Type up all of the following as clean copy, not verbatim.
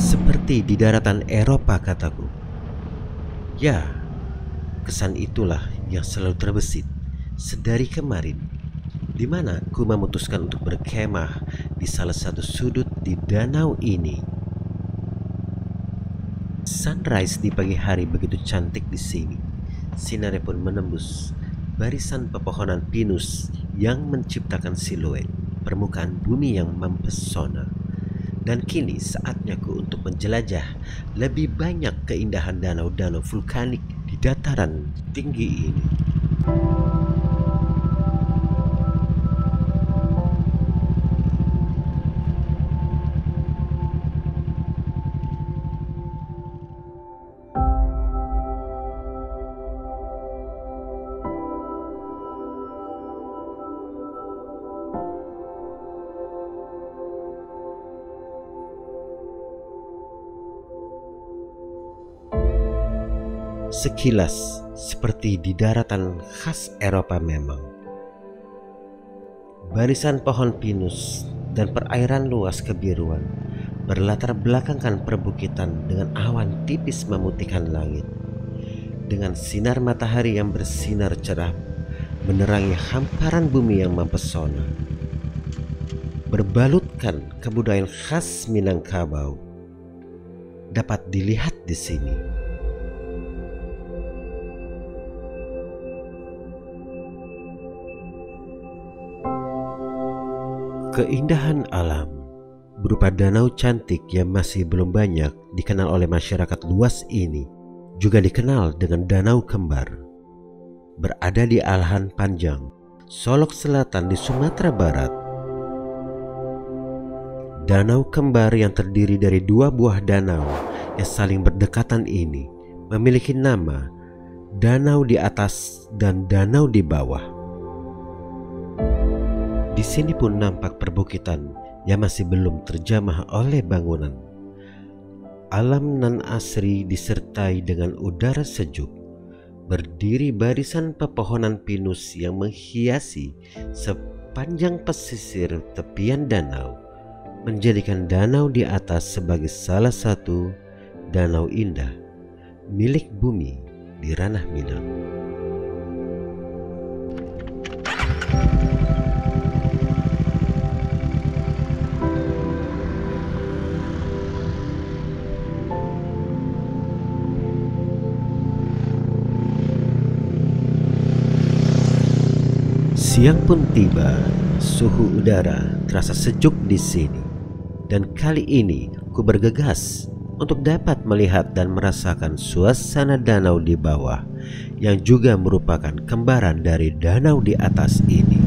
Seperti di daratan Eropa, kataku. Ya, kesan itulah yang selalu terbesit sedari kemarin, di mana ku memutuskan untuk berkemah di salah satu sudut di danau ini. Sunrise di pagi hari begitu cantik di sini. Sinarnya pun menembus barisan pepohonan pinus yang menciptakan siluet permukaan bumi yang mempesona. Dan kini saatnya ku untuk menjelajah lebih banyak keindahan danau-danau vulkanik di dataran tinggi ini. Sekilas seperti di daratan khas Eropa memang. Barisan pohon pinus dan perairan luas kebiruan berlatar belakangkan perbukitan dengan awan tipis memutihkan langit. Dengan sinar matahari yang bersinar cerah menerangi hamparan bumi yang mempesona. Berbalutkan kebudayaan khas Minangkabau dapat dilihat di sini. Keindahan alam berupa danau cantik yang masih belum banyak dikenal oleh masyarakat luas ini juga dikenal dengan Danau Kembar. Berada di Alahan Panjang, Solok Selatan di Sumatera Barat. Danau Kembar yang terdiri dari dua buah danau yang saling berdekatan ini memiliki nama Danau di Atas dan Danau di Bawah. Di sini pun nampak perbukitan yang masih belum terjamah oleh bangunan. Alam nan asri disertai dengan udara sejuk. Berdiri barisan pepohonan pinus yang menghiasi sepanjang pesisir tepian danau, menjadikan Danau di Atas sebagai salah satu danau indah milik bumi di ranah Minang. Siang pun tiba, suhu udara terasa sejuk di sini. Dan kali ini ku bergegas untuk dapat melihat dan merasakan suasana danau di bawah yang juga merupakan kembaran dari danau di atas ini.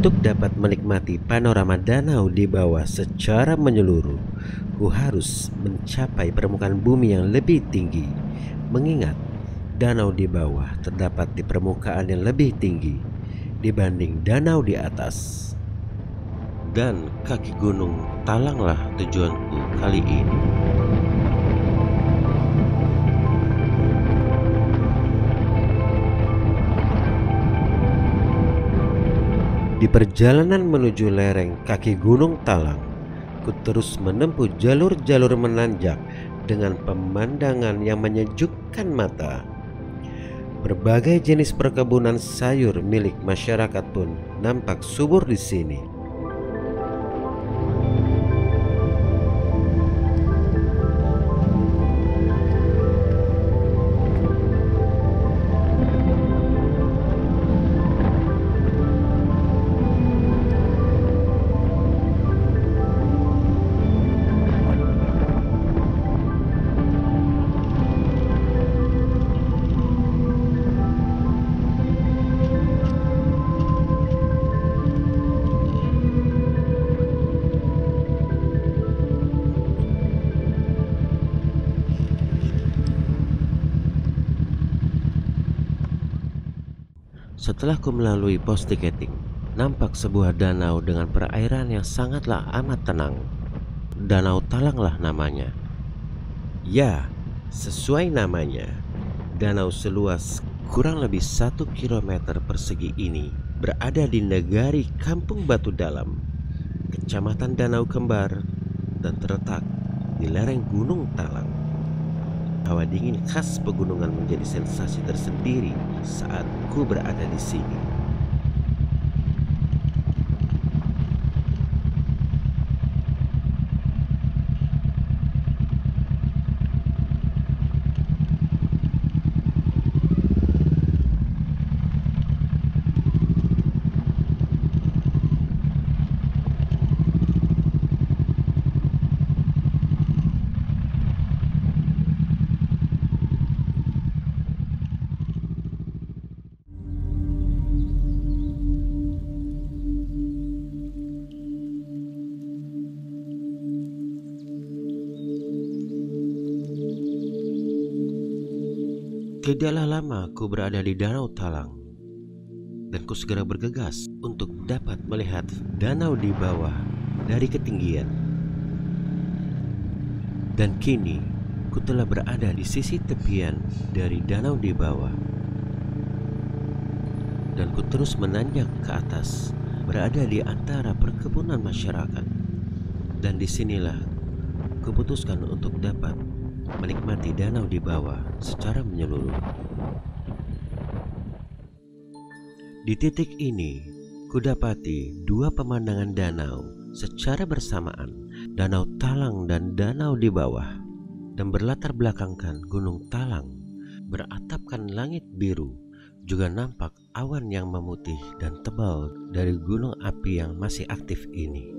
Untuk dapat menikmati panorama danau di bawah secara menyeluruh, ku harus mencapai permukaan bumi yang lebih tinggi. Mengingat danau di bawah terdapat di permukaan yang lebih tinggi dibanding danau di atas. Dan kaki gunung Talanglah tujuanku kali ini. Di perjalanan menuju lereng kaki Gunung Talang, ku terus menempuh jalur-jalur menanjak dengan pemandangan yang menyejukkan mata. Berbagai jenis perkebunan sayur milik masyarakat pun nampak subur di sini. Setelah ku melalui pos tiketing, nampak sebuah danau dengan perairan yang sangatlah amat tenang. Danau Talanglah namanya. Ya, sesuai namanya, danau seluas kurang lebih 1 kilometer persegi ini berada di negari Kampung Batu Dalam, Kecamatan Danau Kembar, dan terletak di lereng Gunung Talang. Hawa dingin khas pegunungan menjadi sensasi tersendiri saat ku berada di sini. Tidaklah lama ku berada di Danau Talang, dan ku segera bergegas untuk dapat melihat danau di bawah dari ketinggian. Dan kini ku telah berada di sisi tepian dari danau di bawah, dan ku terus menanjak ke atas, berada di antara perkebunan masyarakat. Dan disinilah ku putuskan untuk dapat menikmati danau di bawah secara menyeluruh. Di titik ini, kudapati dua pemandangan danau secara bersamaan, Danau Talang dan danau di bawah, dan berlatar belakangkan Gunung Talang, beratapkan langit biru, juga nampak awan yang memutih dan tebal dari gunung api yang masih aktif ini.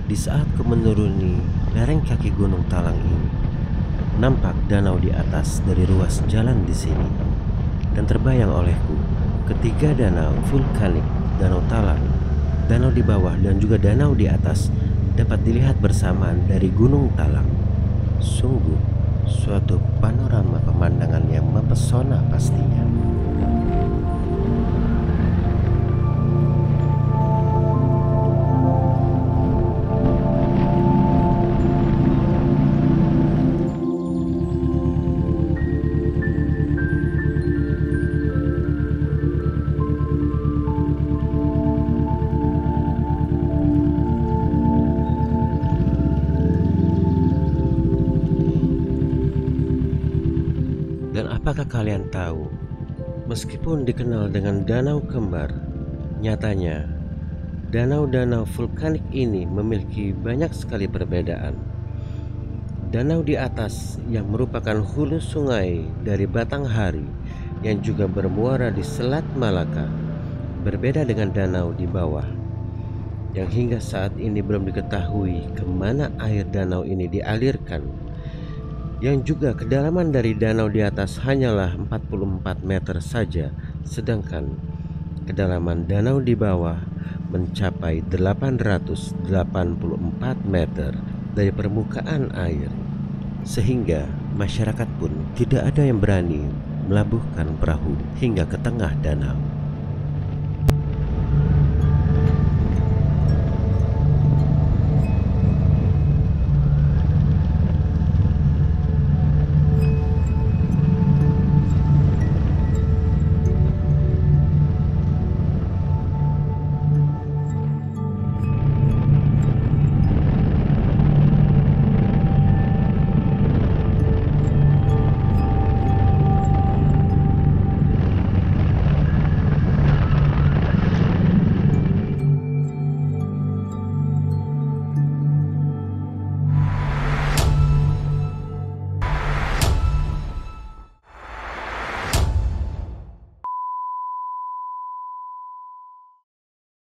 Di saat ku menuruni lereng kaki Gunung Talang ini, nampak danau di atas dari ruas jalan di sini, dan terbayang olehku ketiga danau vulkanik, Danau Talang, danau di bawah dan juga danau di atas dapat dilihat bersamaan dari Gunung Talang. Sungguh suatu panorama pemandangan yang mempesona pastinya. apakah kalian tahu, meskipun dikenal dengan danau kembar, nyatanya danau-danau vulkanik ini memiliki banyak sekali perbedaan. Danau di atas yang merupakan hulu sungai dari Batanghari yang juga bermuara di Selat Malaka berbeda dengan danau di bawah yang hingga saat ini belum diketahui kemana air danau ini dialirkan, yang juga kedalaman dari danau di atas hanyalah 44 meter saja, sedangkan kedalaman danau di bawah mencapai 884 meter dari permukaan air, sehingga masyarakat pun tidak ada yang berani melabuhkan perahu hingga ke tengah danau.